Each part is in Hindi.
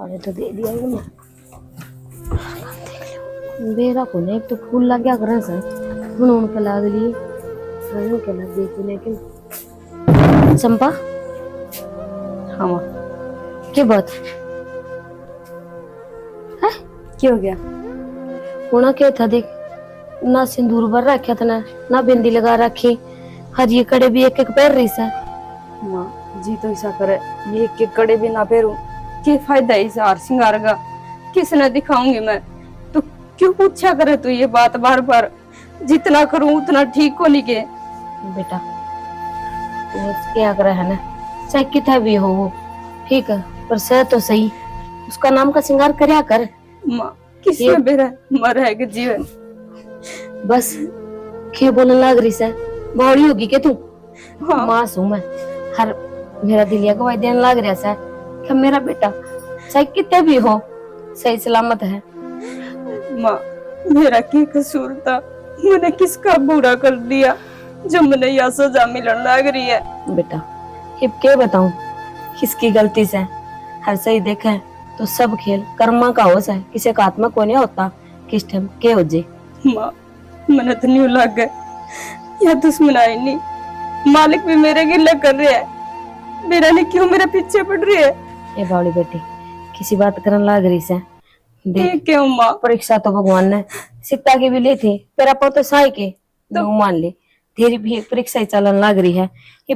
पानी तो दे दिया ही बेरा को नहीं तो फूल लग गया करे से हुन के लाग लिए हुन के लग गई थी लेकिन चंपा हाँ माँ क्या बात है क्या हो गया होना क्या था देख ना सिंदूर भर रखा था ना बिंदी लगा रखी हर ये कड़े भी एक एक पैर रही सा माँ जी तो ऐसा करे ये एक एक कड़े भी ना पहनूं क्या फायदा है इस हार श्रृंगार का किसने दिखाऊंगी मैं तो क्यों पूछा करे तू ये बात बार बार जितना करूं उतना ठीक को नहीं के बेटा तू क्या कर है ना चाहे कितना भी हो वो ठीक है पर सह तो सही उसका नाम का श्रृंगार करया कर माँ किसने मेरा मर है कि जीवन बस क्या बोलने लग रही से बौड़ी होगी के तू हाँ। मासूम है हर मेरा दिलिया गवाही देने लग रहा सा कि मेरा बेटा चाहे कितने भी हो सही सलामत है माँ मेरा क्या कसूर था मैंने किसका बुरा कर दिया जो मैंने यह सजा मिलने लग रही है बेटा ये क्या बताऊं किसकी गलती से हर सही देखे तो सब खेल कर्मा का होश है किसी का आत्मा को नहीं होता किस टाइम के हो जे माँ मैंने तो नहीं लग गए यह दुश्मनाई नहीं मालिक भी मेरे गिले कर रहे है मेरा ने क्यों मेरे पीछे पड़ रही है ये बावड़ी बेटी किसी बात करने लग रही से देख क्यों माँ परीक्षा तो भगवान ने सीता की भी ली थी तेरा पोते साई के तो मान ले तेरी भी परीक्षा ही चलन लग रही है ये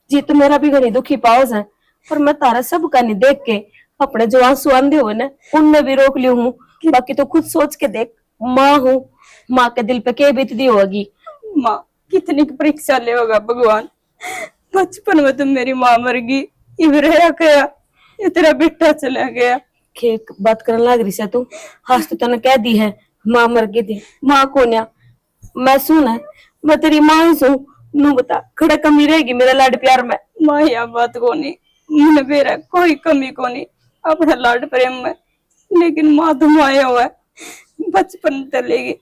जी तो मेरा भी घनी दुखी पाओस है पर मैं तारा सब का नहीं देख के अपने जो आंसू आंधे हुए ना उनमें भी रोक ली हूँ बाकी तो खुद सोच के देख माँ हूँ माँ के दिल पे क्या बीतती होगी माँ कितनी परीक्षा लेगा भगवान बचपन में तो मेरी माँ मर गई ये रहा गया ये तेरा बेटा चला गया के बात करने लग रही से तू हाथ तो तने कह दी है माँ मर गई थी माँ को न्या मैं सुन है मैं तेरी माँ ही सू नू बता खड़ा कमी रहेगी मेरा लाड प्यार में माँ यह बात को नहीं मैंने मेरा कोई कमी को नहीं अपना लाड प्रेम में लेकिन माँ तुम आए हुआ है बचपन चलेगी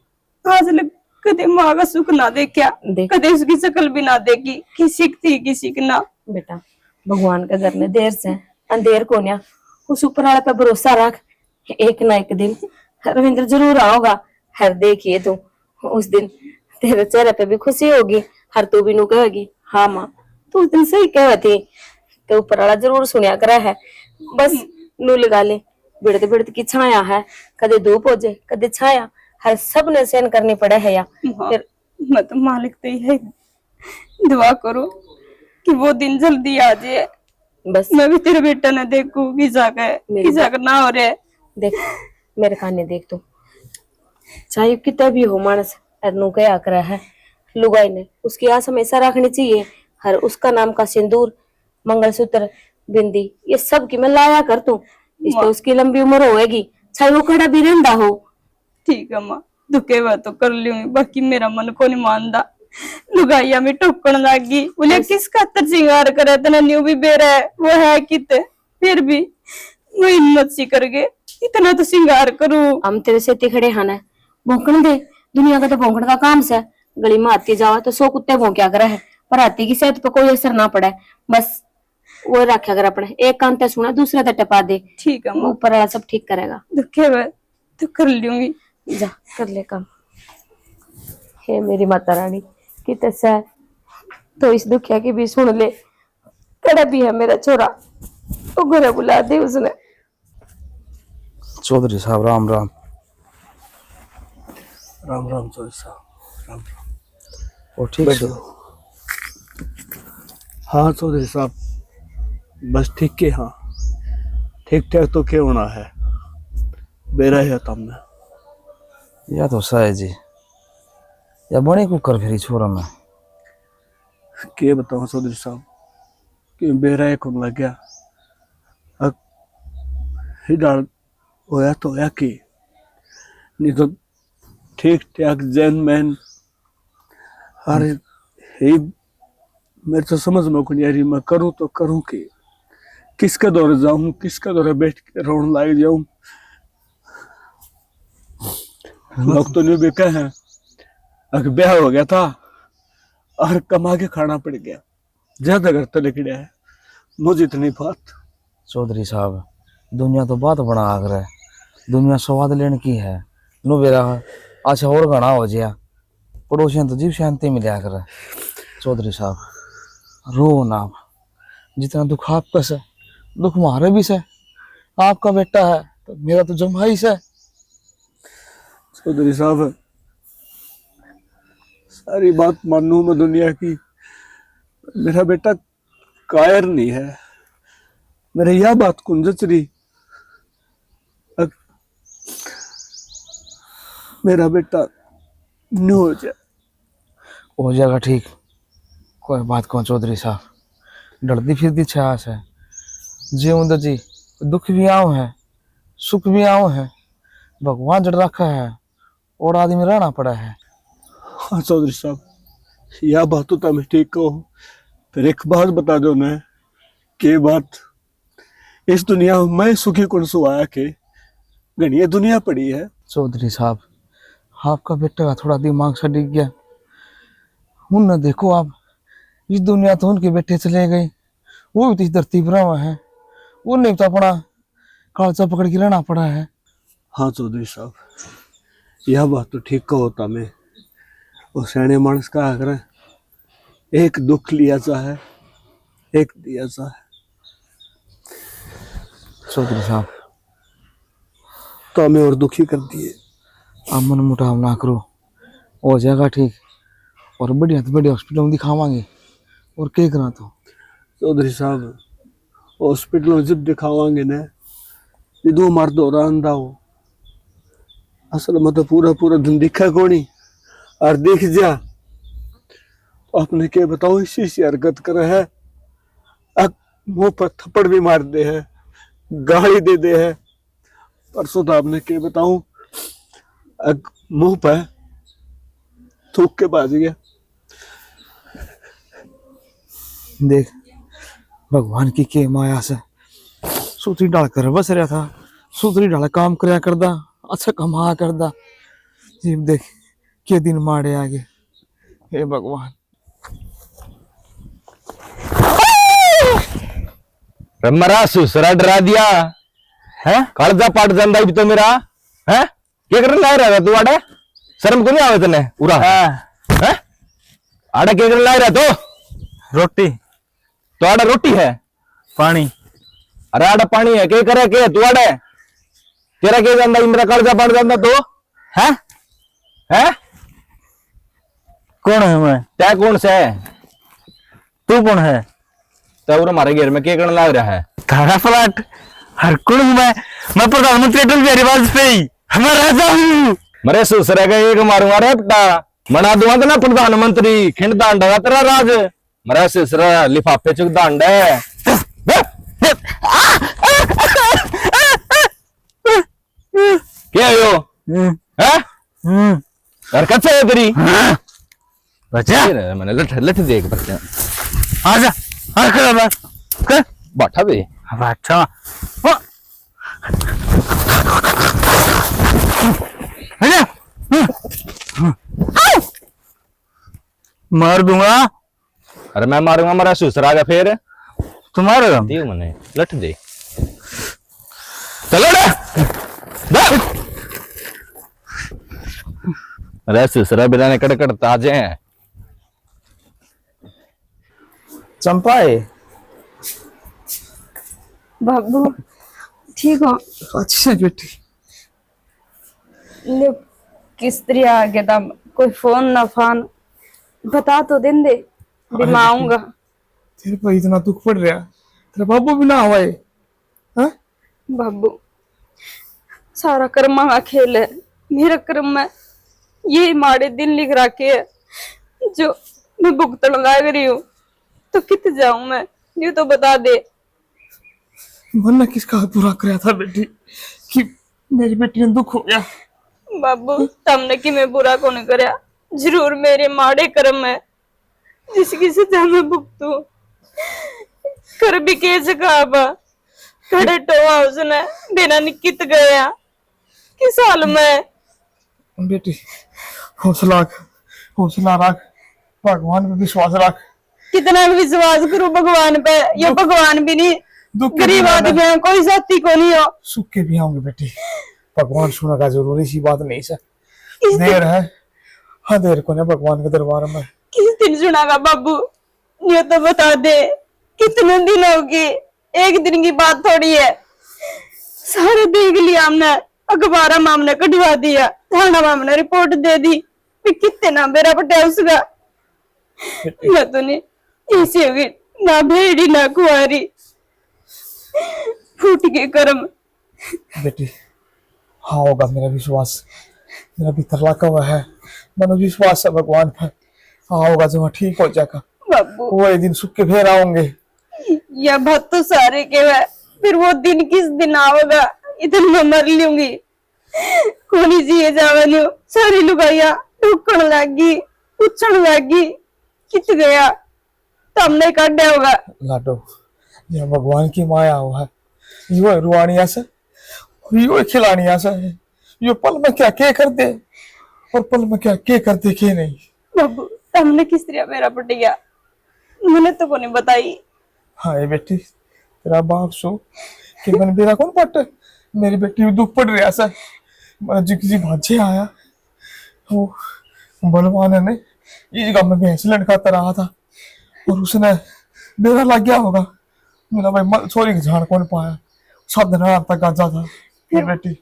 आज लग कदे माँ का सुख ना देखा कदे उसकी शकल भी ना देखी किसी थी किसी की ना बेटा भगवान का घर में देर से अंधेर को न्या उस ऊपर वाले पे भरोसा रख एक ना एक दिन रविंद्र जरूर आओगा हर देखिए तू उस दिन तेरे चेहरे पे भी खुशी होगी हर तू भी नू कहेगी हाँ माँ तू उस दिन सही कह थी तो ऊपर वाला जरूर सुनिया करा है बस नू लगा ले बिड़त बिड़त की छाया है कदे धूप हो जाए कदे छाया हर सब ने सहन करनी पड़े है या फिर मैं तो मालिक तो यही दुआ करूं कि वो दिन जल्दी आ जाए बस मैं भी तेरे बेटा ने देखूं कि जाकर ना हो रहे देख मेरे काने देख तू चाहे कितना भी हो मानस अनु क्या करा है लुगाई ने उसकी आस हमेशा रखनी चाहिए हर उसका नाम का सिंदूर मंगलसूत्र बिंदी ये सब की मैं लाया कर तू इस तो उसकी लंबी उम्र होएगी चाहे वो खड़ा भी रहता हो ठीक है माँ दुखे हुआ तो कर लूंगी बाकी मेरा मन को नहीं मानता लुगाइया में टोकन लागी बोले किस खातर श्रृंगार करे तना न्यू भी बेरा है वो है कित फिर भी वो हिम्मत सी कर गए इतना तो श्रृंगार करूं हम तेरे से खड़े हाना भौंकने दे दुनिया का तो भौंकने का काम से गली में आती जाओ तो 100 कुत्ते भौंक्या करे है पर हाथी की सेहत पे कोई असर ना पड़े बस वो रखा कर अपने एक कान ते सुना दूसरा ते टपा दे ठीक है ऊपर वाला सब ठीक करेगा दुखे हुआ तो कर लूंगी जा कर ले काम हे मेरी माता रानी कि तैसा तो इस दुखिया की भी सुन ले कड़ा भी है मेरा छोरा तो घरे बुला दे उसने चौधरी साहब राम राम राम राम चौधरी साहब राम राम और ठीक है हाँ चौधरी साहब बस ठीक के हाँ ठीक ठाक तो क्या होना है बेरा है तुमने या तो सही जी या बड़ी कुकर फिरी छोरा में के बताऊं चौधरी साहब कि बेरा है कौन लग गया अब हिडाल होया तो होया कि नहीं तो ठीक ठाक जैन मैन अरे ही मेरे तो समझ में को नहीं आ रही मैं करूँ तो करूँ कि किसके दौरे जाऊं किसके दौरे बैठ के रोने लग जाऊं लोग तो नहीं भी कहे अगर ब्याह हो गया था और कमा के खाना पड़ गया ज्यादा घर तो निकले है मुझे इतनी बात चौधरी साहब दुनिया तो बात बना आग रहा है। दुनिया स्वाद लेने की है। नो बेरा अच्छा और घना हो जाया पड़ोसियों तो जीव शांति मिला कर। चौधरी साहब रो ना, जितना दुख आपका से दुख मारे भी से। आपका बेटा है तो मेरा तो जमाई से। चौधरी साहब सारी बात मानू मैं दुनिया की, मेरा बेटा कायर नहीं है। मेरे यह बात कुंजच रही, मेरा बेटा नहीं हो जाएगा ठीक। कोई बात कौन चौधरी साहब, डरती फिरती छास है जीवन जी। दुख भी आओ है सुख भी आओ है, भगवान जड़ रखा है और आदमी रहना पड़ा है। हाँ चौधरी साहब यह बात तो तुम्हें ठीक कहो, फिर एक बात बता दो ना के बात इस दुनिया में मैं सुखी कौन सो आया के घनी दुनिया पड़ी है। चौधरी साहब आपका बेटा का थोड़ा दिमाग सा डिग गया। उन न देखो आप, इस दुनिया तो उनके बेटे चले गए, वो भी तो इस धरती पर हुआ है। उन्हें तो अपना कालचा पकड़ के रहना पड़ा है। हाँ चौधरी साहब यह बात तो ठीक कहो तुम्हें। और सैने मानस का आग्रह एक दुख लिया चाहे एक दिया चाहे। चौधरी साहब तो हमें और दुखी कर दिए। आप मन मुटाव ना करो, हो जाएगा ठीक। और बढ़िया तो बढ़िया हॉस्पिटल में दिखावांगे। और क्या करा तो चौधरी साहब हॉस्पिटल में जब दिखावांगे ना यदि हमार दौरा अंधा हो, असल में तो पूरा पूरा दिन दिखा कोनी और दिख जा तो आपने क्या बताओ इसी से हरकत करे है। अब मुंह पर थप्पड़ भी मार दे है, गाली दे दे है। परसों तो आपने क्या बताऊं मुंह पर थूक के बाज गया। देख भगवान की के माया से सूत्री डाल कर बस रहा था। सूत्री डाल काम करया करदा, अच्छा कमा करदा। जीव देख के दिन मारे आगे। हे भगवान मरा सुसरा डरा दिया है। कालजा पाट ਜਾਂਦਾ भी तो मेरा है। क्या करने ला रहा तू आड़े? शर्म को नहीं आवे तने पूरा है? आड़े क्या करने ला रहा तो? रोटी तो आड़े रोटी है पानी। अरे आड़े पानी है क्या करे के तू आड़े? तेरा क्या ਜਾਂਦਾ मेरा कालजा पाट ਜਾਂਦਾ तो है? है कौन है मैं? तै कौन से है? तू कौन है? तो हमारे घर में क्या करने लग रहा है? थारा फ्लैट हर कौन हूँ मैं प्रधानमंत्री अटल बिहारी वाजपेयी मैं राजा हूँ। मरे ससुरे का एक मारूंगा रे बेटा, बना दूंगा तो ना प्रधानमंत्री। खिंड दांड है तेरा राज। मरे ससुरा लिफाफे चुक दांड है। क्या है यो? हरकत से है तेरी। बचा मैंने लठ लठ देख बच्चा। आजा हरकत बैठा बे। अच्छा मार दूंगा। अरे मैं मारूंगा मेरा ससुरा का फिर तुम्हारा दे मैंने लठ दे। चलो अरे ससुरा बिना ने कड़कड़ ताजे हैं। चंपा है बाबू ठीक हो? अच्छी है बेटी। ले किस तरह आ गया था? कोई फोन ना फान बता तो दिन दे भी मैं आऊंगा। तेरे पर इतना दुख पड़ रहा, तेरा बाबू भी ना हवाए। हाँ बाबू सारा कर्मा का खेल है। मेरा कर्म में ये माड़े दिन लिख रखे है जो मैं भुगतन लग रही हूँ। तो कित जाऊं मैं, ये तो बता दे। मन ने किसका बुरा कराया था बेटी कि मेरी बेटी ने दुख हो गया। बाबू तुमने कि मैं बुरा को नहीं करया, जरूर मेरे माड़े कर्म है जिसकी सजा मैं भुगतू। कर भी के सकाबा खड़े टोआ उसने बिना निकित गया कि साल में। बेटी हौसला रख, भगवान पे विश्वास रख। कितना भी विश्वास करूं भगवान पे, ये भगवान भी नहीं दुख गरीब आदमी है, कोई जाति को नहीं हो। सुख के भी आऊंगे बेटी, भगवान सुनेगा जरूरी सी बात नहीं से। किस दिन देर है, हाँ देर को ना भगवान के दरबार में। किस दिन सुनागा बाबू, ये तो बता दे, कितने दिन होगी? एक दिन की बात थोड़ी है। सारे देख लिया हमने, अखबार में हमने कटवा दिया, थाना में हमने रिपोर्ट दे दी, फिर कितने ना मेरा पटेल उसका। मैं तो नहीं ऐसी होगी, ना भेड़ी ना कुआरी, फूट के कर्म। बेटी हाँ होगा, मेरा विश्वास, मेरा भीतर लगा हुआ है, मन विश्वास है भगवान पर। हाँ होगा, जो ठीक हो जाएगा बाबू वो एक दिन सुख के फिर आऊंगे। यह बात तो सारे के है, फिर वो दिन किस दिन आवेगा, इधर मैं मर लूंगी। कोनी जिए जावे सारी लुगाइया ढूकण लागी, पूछण लागी कित गया, तो हमने काटा होगा। लाडो यह भगवान की माया हुआ है, यो रुआनिया से, यो खिलानिया से, यो पल में क्या के कर दे और पल में क्या के कर दे के नहीं। बाबू हमने किस तरह मेरा पटिया, मैंने तो को नहीं बताई। हाँ ये बेटी तेरा बाप सो कि मैंने मेरा कौन पट, मेरी बेटी दुख पड़ रहा सा। मैं जी किसी भांजे आया, वो बलवान ने इस गांव में भैंस लड़काता रहा था और उसने मेरा लग गया होगा। मेरा भाई छोरी की जान कौन पाया, सब दिन रात तक गाजा था। फिर बेटी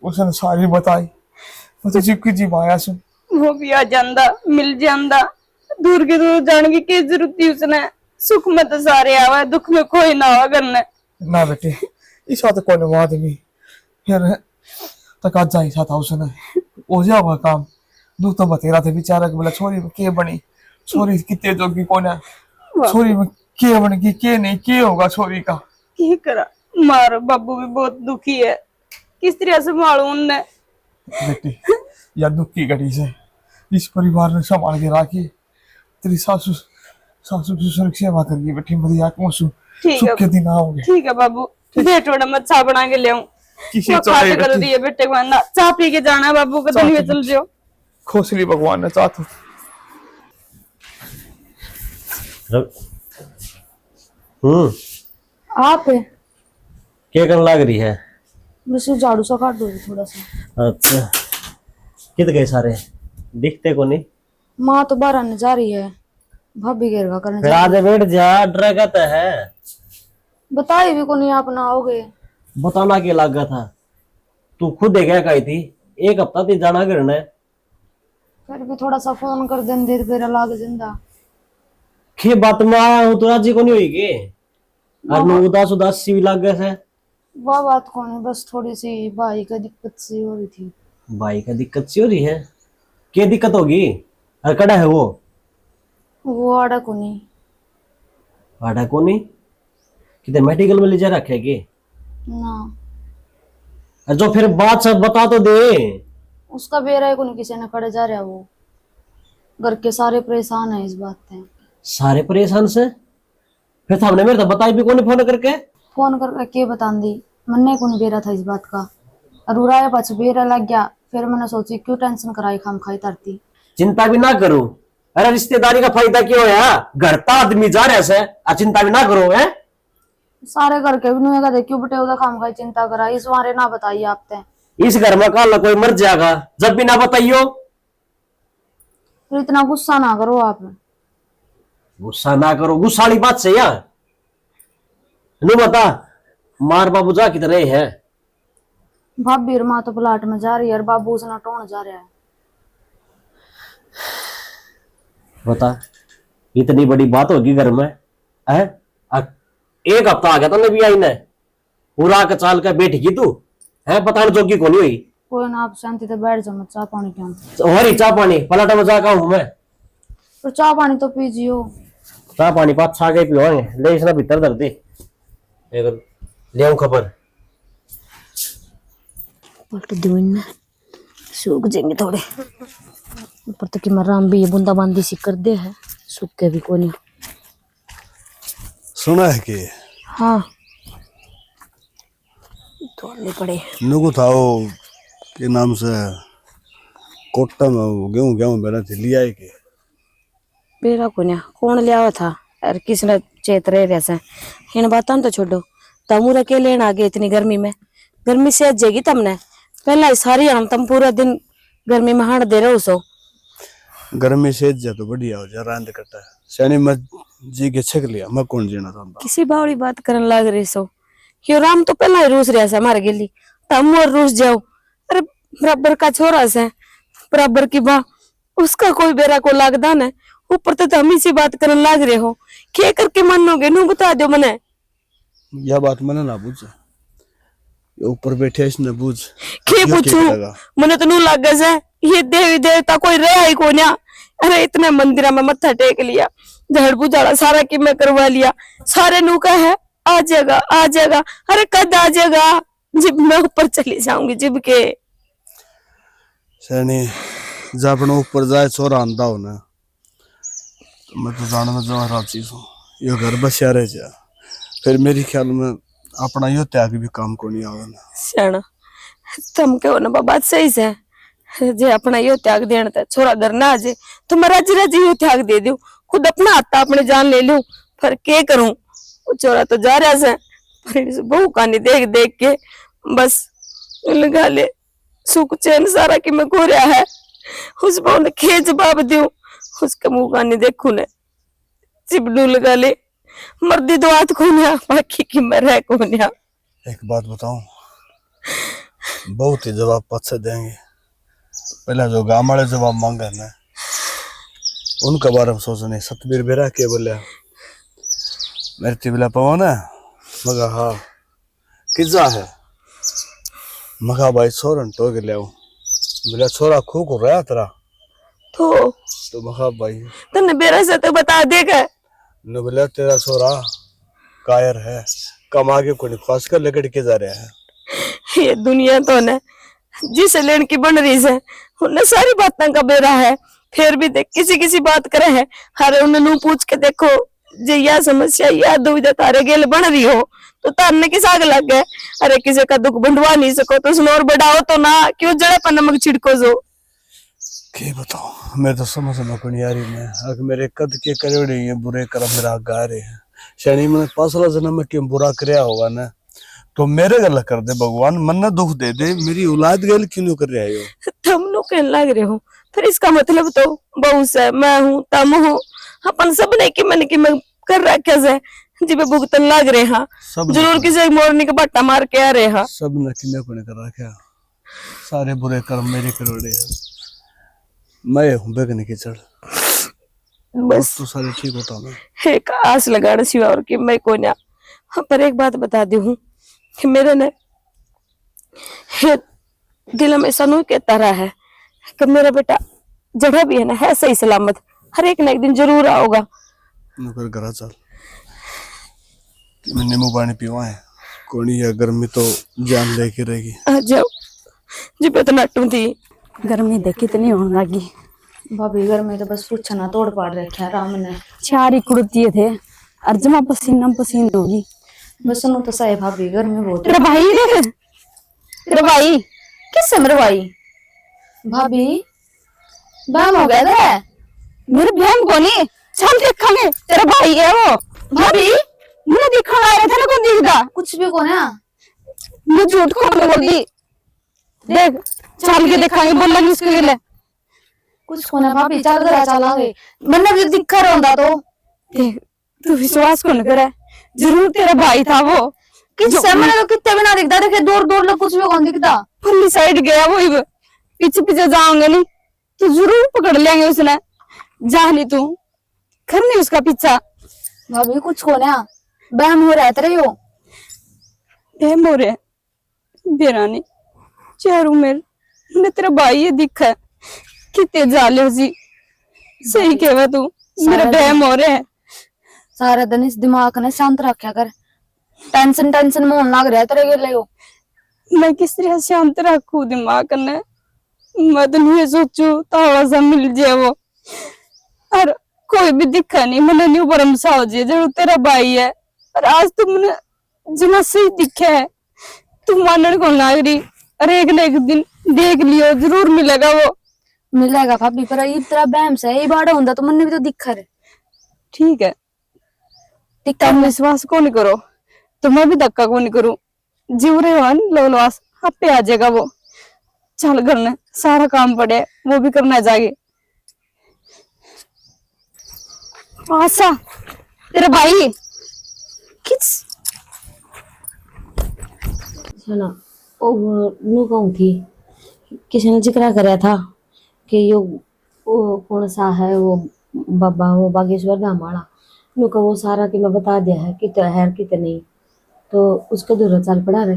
उसने सारी बताई, मैं तो जी जी आया सुन। वो भी आ जांदा, मिल जांदा, दूर के दूर जाने की क्या जरूरत थी उसने। सुख में तो सारे आवा, दुख में कोई ना आवा करने। ना बेटे इस बात कोई आदमी फिर तक आज जा ही था उसने हो जा हुआ काम। दुख तो बतेरा थे बेचारा, बोला छोरी में के बनी, छोरी कितने जोगी कौन है, छोरी में के बनेगी के नहीं, के होगा छोरी का। क्या करा, मार बाबू भी बहुत दुखी है, किस तरह संभालू उनने। बेटी यार दुख की घड़ी से इस परिवार ने संभाल के राखी, तेरी सासू सासू ससुर की सेवा करिए बेटी, मेरी आंख में ठीक सुख है, के दिन आओगे। ठीक है बाबू, बेट वड़ा मैं चाय बना के ले आऊं। किसी वो चाय खाते कर बेटी। दिए बेटे को ना, चाय पी के जाना है बाबू को, तो नहीं चल जाओ। खोसली भगवान ने चाहता। आप क्या करने लग रही है? बस झाड़ू सा काट दो थोड़ा सा। अच्छा, कित गए सारे, दिखते को नहीं। माँ तो बाहर आने जा रही है, भाभी घेर का करने फिर जा आज बैठ जा, डर कहता है। बताई भी को नहीं आप ना आओगे। बताना क्या लगा था, तू खुद क्या कही थी, एक हफ्ता ती जाना करना। फिर भी थोड़ा सा फोन कर देंगे फिर लाग जिंदा। के बात में आया हूँ तो राजी को नहीं हुई के, और उदास उदास सी भी लग गए से। वह बात कौन है, बस थोड़ी सी भाई का दिक्कत सी हो रही थी। भाई का दिक्कत सी हो रही है, क्या दिक्कत होगी? और कड़ा है वो आड़ा को नहीं। आड़ा को नहीं, कितने मेडिकल में ले जा रखे के ना और जो फिर बात सब बता तो दे। उसका बेरा को नहीं, किसी ने खड़े जा रहा। वो घर के सारे परेशान है इस बात से। सारे परेशान से, फिर हमने मेरे तो बताई भी कौन फोन करके। फोन करके के बता दी, मन्ने को नहीं बेरा था इस बात का, और उड़ाया पाछ बेरा लग गया। फिर मैंने सोची क्यों टेंशन कराई खाम खाई तरती। चिंता भी ना करो, अरे रिश्तेदारी का फायदा क्यों है, घर का आदमी जा रहे से, चिंता भी ना करो है। सारे घर के भी नहीं कहते क्यों बटे उधर खाम खाई चिंता करा, इस बारे ना बताइए आपते। इस घर में कल कोई मर जाएगा, जब भी ना बताइयो। फिर इतना गुस्सा ना करो आप। गुस्सा ना करो, गुस्सा वाली बात से यार। नु बता, मार बाबू जा किधर है? भाभी और माँ तो प्लाट में जा रही है और बाबू उसने टोन जा रहा है। बता, इतनी बड़ी बात होगी घर में है? एक हफ्ता आ गया तो भी आई ने पूरा का चाल का बैठ गई तू है, बताने जोगी को नहीं हुई। कोई ना, आप शांति से बैठ जाओ, मत चाह पानी क्यों। हो रही चाह पानी, पलाटा में जा हूं मैं। तो चाह पानी तो पीजियो। चाह पानी पाँच छा के पिवाएंगे, ले इसना भीतर धर दे, ले आऊं खबर। पलट दो इनने, सूख जाएंगे थोड़े ऊपर तो कि मराम भी ये बूंदाबांदी सी कर दे है, सूख के भी कोनी। सुना है कि हाँ तोड़ने पड़े। नुकु था वो के नाम से कोटा में गेहूं गेहूं बेरा थी लिया है कि बेरा को कौन लिया हुआ था और किसने चेत रहे वैसे इन बातों तो छोड़ो। तमुरा के लेन आ गए इतनी गर्मी में? गर्मी से अजेगी तमने। पहला ही सारी आम तम पूरा दिन गर्मी में हाड़ दे रहे हो सो। गर्मी से जा तो बढ़िया हो जा रांद कटा सैनी मत जी के छक लिया मैं कौन जीना चाहता। किसी बावड़ी बात करन लाग रही सो। यो राम तो पहला ही रूस रहा से हमारे गेली, तम और रूस जाओ। अरे बराबर का छोरा से बराबर की बा, उसका कोई बेरा को लागदा न। ऊपर तो हम ही सी बात करन लाग रहे हो। क्या करके मानोगे? नू बता दो मने। यह बात मैंने ना पूछ, ऊपर बैठे इसने पूछ के पूछू? मने तो नू लागे से ये देवी देवता कोई रहा ही को ना। अरे इतने मंदिरा में मत्था टेक लिया, झाड़ बुझाड़ा सारा की मैं करवा लिया, सारे नू का है आ जाएगा आ जाएगा। अरे कद आ जाएगा? जब मैं ऊपर चली जाऊंगी जिब के। सैनी जब अपने ऊपर जाए छोरा आंदा हो ना तो मैं तो जाने में जो हर चीज हूँ यो घर बस रह जा, फिर मेरी ख्याल में अपना यो त्याग भी काम को नहीं आवे ना। श्याणा तुम कहो ना बात सही से, जे अपना यो त्याग देना था छोरा घर ना आ जाए तो मैं राजी राजी यो त्याग दे दूं, खुद अपना हाथ अपने जान ले लूं। पर के करूं? वो छोरा तो जा रहा से, पर इस बहू कहानी देख देख के बस लगा ले सुख चैन सारा की मैं खो रहा है। उस बहू ने खे जवाब दूं, उसका मुंह कहानी देखू ने चिपलू लगा ले। मर्दी तो हाथ खोनिया, बाकी की मैं रह खोनिया। एक बात बताऊं, बहुत ही जवाब पछे देंगे, पहला जो गांव वाले जवाब मांगे ना उनका बारे में सोचने। सतबीर बेरा के बोले मेरे तिबला पाओ ना, मगा हाँ किजा है, मगा भाई छोरन टोक ले बोला छोरा खू को रहा तेरा तो मगा भाई तन्ने बेरा से तो बता देगा न बोला तेरा छोरा कायर है, कमा के कोई खास कर लेकर के जा रहा है। ये दुनिया तो न जिस लेन की बन रही है उन्हें सारी बातें का बेरा है, फिर भी देख किसी किसी बात करे है। अरे उन्हें पूछ के देखो जे यह समस्या या दुविधा तारे गेल बन रही हो तो तारने किस आग लग गए। अरे किसी का दुख बंधवा नहीं सको तो सुनो और बढ़ाओ तो ना, क्यों जड़े पर नमक छिड़को जो। के बताओ मैं तो समझ में कोनी यारी में अगर मेरे कद के करोड़े ये बुरे कर्म मेरा गा रहे हैं। शनि मैंने पासला जन्म में क्यों बुरा कराया होगा ना तो मेरे गल कर दे भगवान, मन ना दुख दे दे, मेरी औलाद गल क्यों कर रहे हो? तुम लोग कहने लग रहे हो, फिर इसका मतलब तो बहू से मैं हूँ तम हूँ अपन सब ने कि मैंने कि मैं कर रखा है जिबे भुगतन लग रहे हाँ। जरूर किसी मोरनी का बट्टा मार के आ रहे हाँ। सब ने किन्ने को कर रखा, सारे बुरे कर्म मेरे करोड़े हैं, मैं हूँ बेगने की चढ़ बस तो सारे ठीक होता मैं एक आस लगाने सिवा और कि मैं को ना। हाँ पर एक बात बता दी हूँ कि मेरे ने दिल में ऐसा नहीं कहता रहा है कि मेरा बेटा जड़ा भी है ना है सही सलामत, हर एक ना एक दिन जरूर आओगा। फिर घर चल मैं नींबू पानी पीवा है कोनी है, गर्मी तो जान लेके रहेगी। आ जाओ जी पे तो नट्टू थी। गर्मी देख कितनी होने लगी। भाभी घर में तो बस पूछा ना तोड़ पाड़ रखे है राम ने। चार ही कुड़ती थे अर्जमा पसीना पसीन होगी। बस सुनो तो सही भाभी घर में बहुत तेरा भाई देख, तेरा भाई किससे मेरे भाई? भाभी बहन हो गया था मेरे बहन को नहीं चल देखेंगे तेरा भाई है वो। भाभी मुझे दिखा आया था ना, कौन दिखता कुछ भी कौन है? मैं झूठ को बोल दी। देख चल के देखेंगे बोल लगी उसके लिए कुछ कौन है भाभी? चल घर चलांगे मैंने भी दिखा रहा तो। देख तू विश्वास कौन करे, जरूर तेरा भाई था वो। किससे? मैंने तो कितने बिना दिखता, देखे दूर दूर लोग कुछ भी कौन दिखता। पुलिस साइड गया वो पीछे पीछे जाओगे नहीं तो जरूर पकड़ लेंगे उसने। जा नहीं तू कर नहीं उसका पीछा। भाभी कुछ कौन है? बहन हो रहा तेरे यो बहन हो रहे बेरानी चारू मेरे तेरा भाई ये दिखा कितने जाले जी सही कहवा तू मेरा बहन हो रहे। सारा दिन इस दिमाग ने शांत रखा कर, टेंशन टेंशन में होने लग रहा है तेरे के लिए। मैं किस तरह शांत रखू दिमाग ने? मैं तो नहीं सोचू तावा सा मिल जाए वो, और कोई भी दिखा नहीं मैंने नहीं भरोसा हो जाए जरूर तेरा भाई है। और आज तुमने जना सही दिखा है, तुम मानने को लग रही। अरे एक न एक दिन देख लियो जरूर मिलेगा वो। मिलेगा भाभी पर ये तेरा बहम से ये बाड़ा होता तो मन भी तो दिखा रहे। ठीक है दिखा तुम विश्वास को नहीं करो, तो मैं भी धक्का को नहीं करूं। जीव रहे हो लोलवास आपे आ जाएगा वो। चल घर ने सारा काम पड़े है, वो भी करना जाएगी। आशा तेरा भाई किस सुना ओ नु कहूँ थी, किसी ने जिक्र कराया था कि यो वो कौन सा है वो बाबा वो बागेश्वर धाम वाला, नु का वो सारा कि मैं बता दिया है कितना है कितना नहीं, तो उसका दूर चाल पड़ा रहे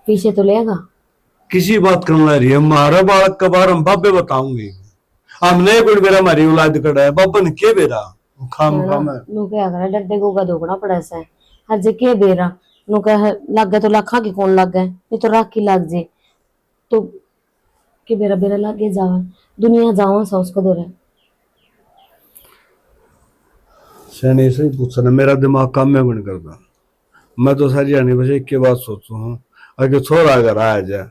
पीछे तो लेगा। किसी बात करने लग रही है, हमारा बालक का बार हम बाबे बताऊंगी। हमने कोई बेरा हमारी औलाद कड़ा है, बाबा ने के बेरा खाम खाम है। नु क्या करा डरते गोगा धोकना पड़ा से हर जगह बेरा नु कह लग गए तो लाखा की कौन लग गए, नहीं तो राख की लग जे तो कि बेरा बेरा लागे जावा दुनिया जावा सा उसका दौर है। सैनी से ही पूछना, मेरा दिमाग काम में बन करता। मैं तो सारी जानी बस एक के बात सोचू हूँ, अगर छोरा अगर आ जाए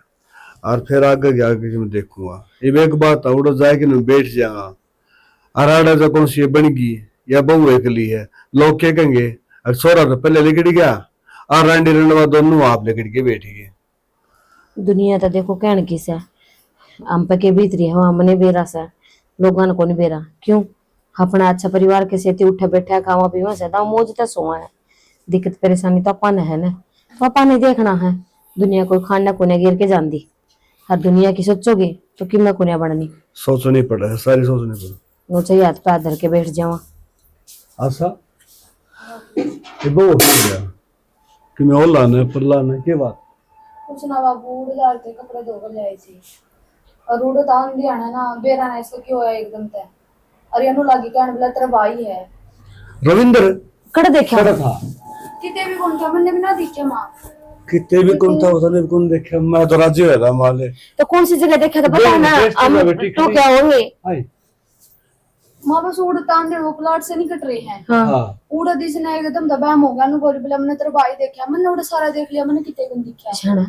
और फिर आगे आगे मैं देखूंगा। ये एक बात है, उड़ जाए कि मैं बैठ जाऊंगा और आड़ा जो कौन सी बन गई या बहू एक ली है, लोग क्या कहेंगे और छोरा तो पहले लिकड़ गया और रांडी रंडवा दोनों आप लिकड़ के बैठ गए। दुनिया तो देखो कहन की से हम पे के भीतरी है हमने बेरा से लोगों ने कोनी बेरा क्यों अपना अच्छा परिवार के सेती उठे बैठे खावा पीवा से दाव मौज तो सोआ है। दिक्कत परेशानी तो अपन है ना, तो अपन ने देखना है दुनिया कोई खाना कोने गिर के जाती हर दुनिया की सोचोगे तो कि मैं कोने बढ़नी सोचनी पड़ा है, सारी सोचनी पड़ा। वो चाहिए हाथ पैर धर के बैठ जावा। आशा ये बहू गया कि मैं और लाना पर लाना के बात कुछ ना बाबू उड़ डालते कपड़े धोकर ले आई थी और उड़ तान दिया ना बेरा ना इसको क्यों है एकदम तय और यनु लागी कहने बोला तेरा भाई है रविंद्र कड़ देखा कड़ा था कितने भी कौन था मैंने भी ना दिखे माँ कितने भी कौन था उसने भी कौन देखा, मैं तो राजी हो रहा माले। तो कौन सी जगह देखा था पता है ना हम तो क्या होंगे। आई माँ बस उड़ तान दे वो प्लाट से नहीं कट रहे हैं। हाँ हाँ उड़ा दिस ने एकदम दबाम हो गया नु बोली बोला मैंने तेरा भाई देखा मैंने उड़ा सारा देख लिया मैंने कितने कौन दिखा छाना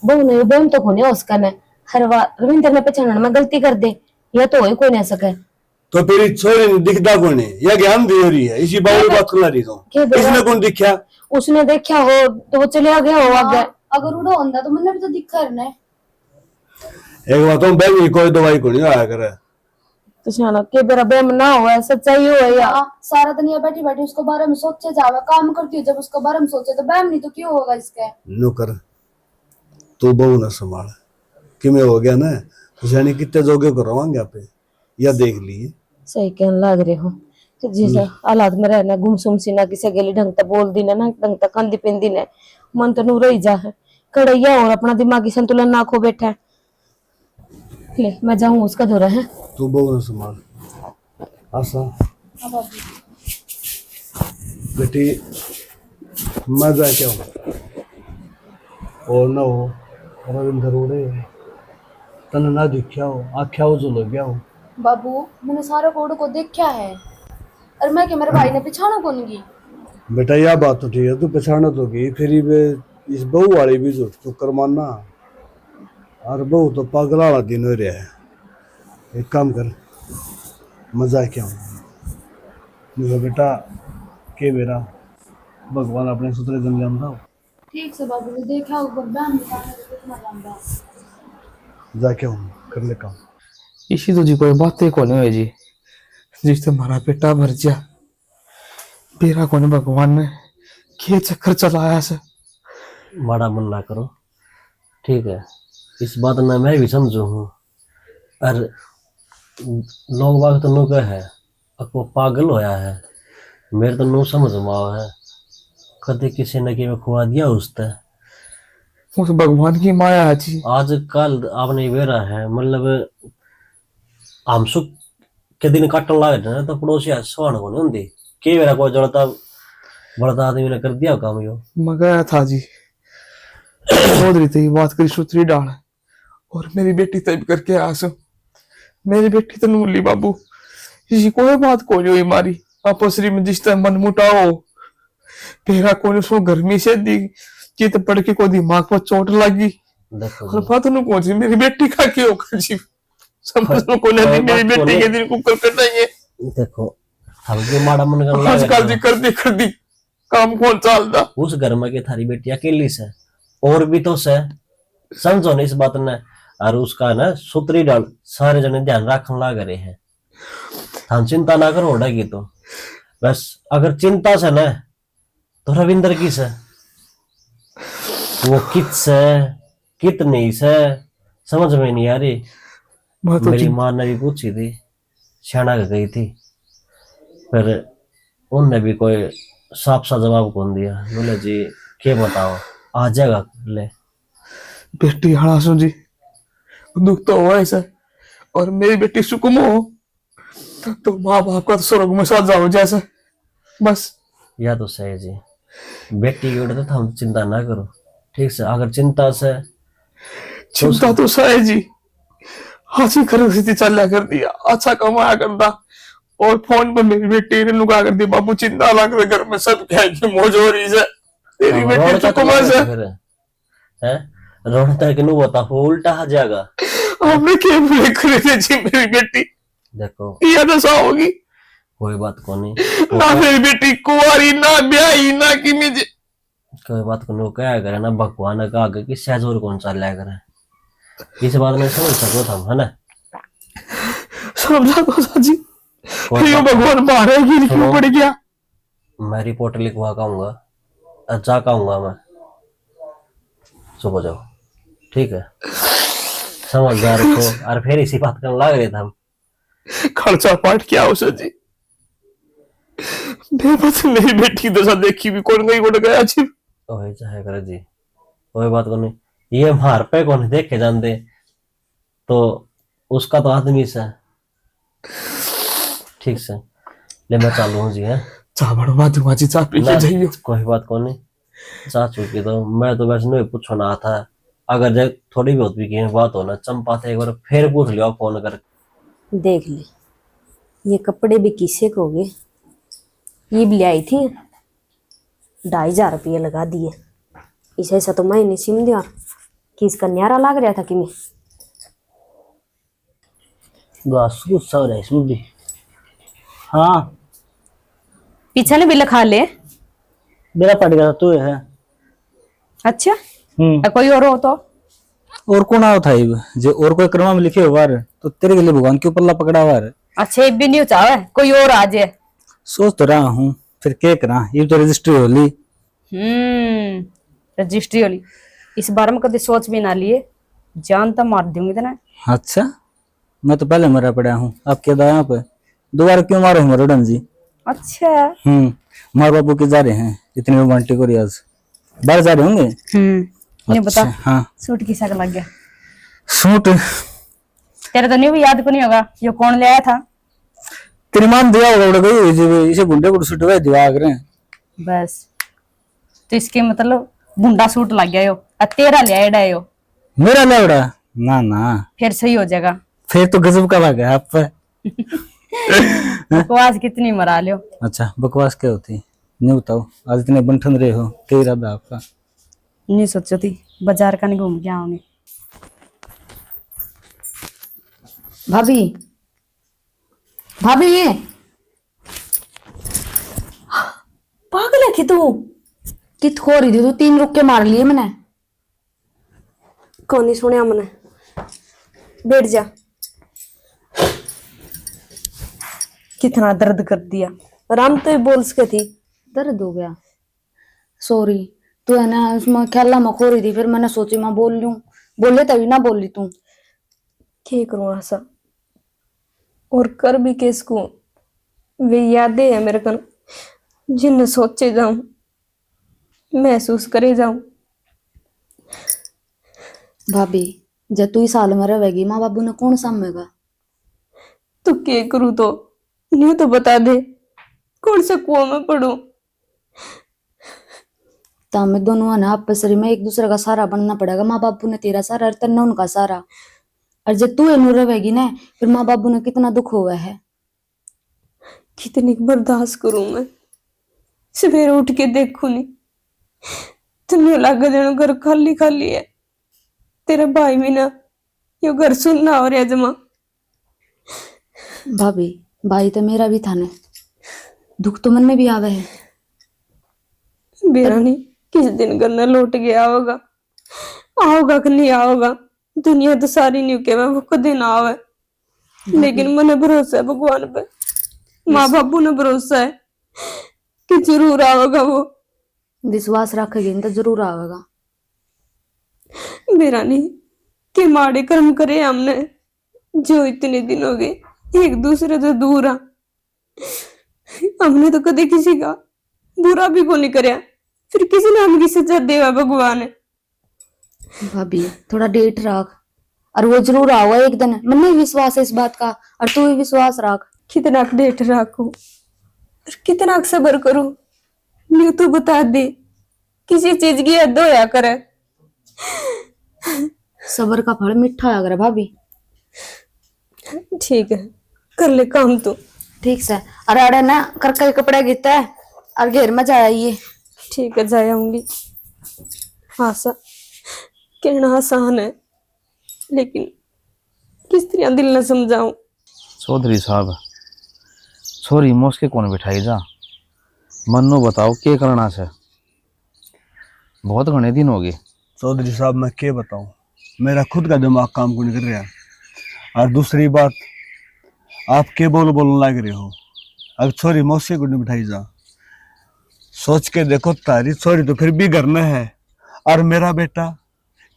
बहु नहीं बहन तो कोने उसका ने हर बार रविंद्र ने पहचाना मैं गलती कर दे या तो कोई नहीं सके तो फिर छोरी ने दिखता कौन है या ज्ञान दे रही है, इसी बात बात कर रही तो इसने कौन दिखा उसने देखा हो तो वो चले गया हो आगे। अगर उड़ा होता तो मैंने भी तो दिखा है एक बात तो बैग कोई दवाई को नहीं आया करे तो छाना के बेरा बेम ना हो सच्चाई हो या सारा दिन यहाँ बैठी बैठी उसके बारे में सोचे जावे काम करती हो जब उसके बारे में सोचे तो बैम नहीं तो क्यों होगा इसके नौकर तू बहू ना संभाल कि मैं हो गया ना तो यानी कितने जोगे को रवांगे आप या देख लिए सही कहने लग रहे हो तो जिस हालात में रहना गुमसुम सी ना किसी गली ढंग तक बोल दी ना ढंग तक कंदी पिंदी ने मन तो नूर ही जा है कड़ैया और अपना दिमागी संतुलन ना खो बैठा है। ले मैं जाऊं उसका धोरा है तू बहू ना संभाल। आशा बेटी मैं जा क्या हूँ और ना हो रविंद्र उड़े तन ना दिखा हो आख्या हो जो लग गया हो बाबू मैंने सारा कोड को देखा है और मैं कि मेरे भाई ने पिछाना कौन की बेटा यह बात तो ठीक है, तू पहचाना तो गई फिर इस बहू वाली भी जो चुकर मानना और बहू तो पागला वाला दिन हो रहा है। एक काम कर मजा क्या हूँ बेटा के मेरा भगवान अपने सुतरे दिन जानता हो ठीक से बाबू ने देखा ऊपर बहन निकालने को कितना जानता जा क्या हूँ कर ले काम इसी तो जी कोई बातें को नहीं है जी जिससे हमारा पेटा भर जा मेरा कोने भगवान ने के चक्कर चलाया से बड़ा मन ना करो, ठीक है। इस बात में मैं भी समझू हूँ और लोग बाग तो नो है वो पागल होया है, मेरे तो नो समझ में आवा है कदे किसी ने कि खुआ दिया उसते उस भगवान की माया है जी। आज कल आपने बेरा है मतलब हम सुख के दिन काटन लगे ना तो पड़ोसी सुहान को नहीं होंगी के बेरा कोई जड़ता बड़ता आदमी ने कर दिया काम यो मगाया था जी चौधरी थी बात करी सुतरी डाल और मेरी बेटी तब करके आसो मेरी बेटी तो नूली बाबू इसी कोई बात को जो मारी आपसरी में जिस तरह मन मुटाओ पेरा को उसको गर्मी से दी चित पड़ के को दिमाग पर चोट लगी और बात नु को जी मेरी बेटी का क्या होगा जी समझ लो को नहीं मेरी बेटी के दिन को कर करता है देखो हम जो माड़ा मन कर आजकल जी कर दी काम कौन चलता। उस घर में के थारी बेटी अकेली से और भी तो से, समझो ना इस बात ने। और उसका ना सूत्री डाल सारे जने ध्यान रखने लग रहे हैं। हम चिंता ना करो होगी तो बस। अगर चिंता से ना तो रविंद्र की से वो कित से कितनी से समझ में नहीं आ रही। मेरी माँ ने भी पूछी थी, सियाना गई थी, फिर उनने भी कोई साफ सा जवाब कौन दिया। बोले जी क्या बताओ, आ जाएगा ले। बेटी हाँ सुन जी, दुख तो हुआ ऐसा, और मेरी बेटी सुकुम हो तो माँ बाप का तो स्वर्ग में साथ जाओ जैसे बस। या तो सही जी, बेटी की वजह तो हम चिंता ना करो, ठीक से। अगर चिंता से चिंता तो सही जी, हाथी खरीदी चल कर दिया, अच्छा कमाया करता, और फोन पे मेरी बेटी ने लुका कर दी, बाबू चिंता लग रही घर में सब क्या की मौज हो रही है, तेरी बेटी सुकुम से। है रोना कि बता उल्टा आ जाएगा। हमने क्या भूले करे थे जी मेरी बेटी, देखो ये दशा होगी। कोई बात को नहीं, ना मेरी बेटी कुंवारी ना ब्याही ना कि मुझे कोई बात को नहीं। क्या करे ना, भगवान का आगे कि सहजोर कौन सा लिया करे, इस बात में समझ सको हम, है ना। समझा तो साजी, ये भगवान मारेगी नहीं क्यों पड़ गया। मैं रिपोर्ट लिखवा कहूंगा, अच्छा कहूंगा मैं, सुबह जाओ, ठीक है। समझदार को और फिर इसी बात करने लग रहे थे हम। खर्चा पाठ क्या हो जी, बेबस मेरी बेटी दशा देखी भी कौन गई उड़ गया जी। वही चाहे करे जी, कोई बात को नहीं। ये मार पे कौन देखे जानते, तो उसका तो आदमी से ठीक से ले। मैं चालू हूँ जी, है चाह बड़ो बाजू बाजी चाह पी के जाइयो। कोई बात को नहीं, चाह चुकी तो मैं तो वैसे नहीं पूछना था। अगर जब थोड़ी बहुत भी की बात हो ना, चंपा थे एक बार फिर पूछ लिया फोन कर। देख ले, ये कपड़े भी किसे को गए, ये भी ले आई थी, 2,500 रुपये लगा दिए। इसे ऐसा तो मैं नहीं सिम दिया कि इसका न्यारा लग रहा था कि मैं भी। हाँ पीछे ने भी लिखा ले। मेरा पड़ गया था तू है। अच्छा कोई और हो तो और कौन आओ था इब? जो और कोई क्रम में लिखे हुआ है तो तेरे के लिए भगवान क्यों पल्ला पकड़ा हुआ है? अच्छा भी नहीं चाहे कोई और आ जाए। सोच तो रहा हूँ, फिर क्या करा, ये तो रजिस्ट्री हो ली। रजिस्ट्री वाली इस बारे में कभी सोच भी ना लिए, जान तो मार दूंगी इतना। अच्छा मैं तो पहले मरा पड़ा हूँ, अब क्या दाया पे दोबारा क्यों मारो मरोड़न जी? अच्छा माँ बाबू के जा रहे हैं इतने रोमांटिक और आज बाहर जा रहे होंगे। नहीं अच्छा, बता हाँ सूट किसा का लग गया? सूट तेरे तो नहीं भी याद को नहीं होगा ये कौन ले आया था? तेरी मां दिया होगा उड़ गई जी, इसे गुंडे को सूट वे दिवा करे बस। तो इसके मतलब बुंडा सूट लग गया यो, तेरा ले आया यो। मेरा ले उड़ा ना ना, फिर सही हो जाएगा। फिर तो गजब का लगा आप पे। बकवास कितनी मरा लियो। अच्छा बकवास क्या होती नहीं बताओ, आज इतने बंठन रहे हो, क्या इरादा आपका? नहीं सोचो थी बाजार का नहीं घूम के आओगे। भाभी भाभी ये पागल है कि तू? कित हो रही थी, तू 3 रुक के मार लिए मैंने। कौन नहीं सुने मैंने, बैठ जा। कितना दर्द कर दिया, आराम तो ही बोल सके थी। दर्द हो गया, सॉरी। तू है ना उसमें ख्याल में खो रही थी, फिर मैंने सोची मैं बोल लूं, बोले तभी ना बोली तू। क्या करूं ऐसा, और कर भी किसको? वे यादें है मेरे को जिन्हें सोचे जाऊं, महसूस करे जाऊं। भाभी जब तू इस हाल में रहेगी माँ बाबू ने कौन सामेगा? तो क्या करूं, तो नहीं तो बता दे, कौन सा कुआं में पड़ूं? तो हमें दोनों है ना आपस में एक दूसरे का सहारा बनना पड़ेगा। माँ बाबू ने तेरा सहारा और तेरा उनका सहारा, और जब तू एनू रहेगी ना फिर माँ बाबू ने कितना दुख हुआ है। कितनी बर्दाश्त करूं मैं? सवेरे उठ के देखू नहीं तुम्हें लग देना घर खाली खाली है, तेरा भाई भी ना यो घर सुनना हो रहा जमा। भाभी भाई तो मेरा भी था ना, दुख तो मन में भी आवे है। बेरा नहीं किस दिन घर न लौट गया होगा, आओगा कि नहीं आओगा। दुनिया तो सारी नहीं के वो कदे ना आवे, लेकिन मने भरोसा है भगवान पे, माँ बाबू ने भरोसा है कि जरूर आवेगा वो। विश्वास रखेगी तो जरूर आवेगा। मेरा नहीं कि माड़े कर्म करे हमने, जो इतने दिन हो गए एक दूसरे से दूर आ। हमने तो कदे किसी का बुरा भी को नहीं करया, फिर किसी ने हम की सजा देवा भगवान है। भाभी थोड़ा डेट रख, और वो जरूर आओगा एक दिन। मन विश्वास है इस बात का, और तू भी विश्वास रख। कितना डेट रखू और कितना सबर करूं, न्यू तो बता दे, किसी चीज की हद होया करे। सबर का फल मीठा है अगर भाभी। ठीक है, कर ले काम तो। ठीक से, अरे अरे ना करके कपड़े गीता है और घेर में जाइए। ठीक है, जा आऊंगी। आशा कहना आसान है, लेकिन किस तरह दिल न समझाऊं। चौधरी साहब छोरी मोस्के कौन बिठाई जा, मन्नो बताओ के करना से, बहुत घने दिन हो गए। चौधरी साहब मैं क्या बताऊं, मेरा खुद का दिमाग काम को नहीं कर रहा। और दूसरी बात, आप के बोलने लग रहे हो। अब छोरी मौसी को नहीं बिठाई जा, सोच के देखो तारी छोरी तो फिर भी घर में है, और मेरा बेटा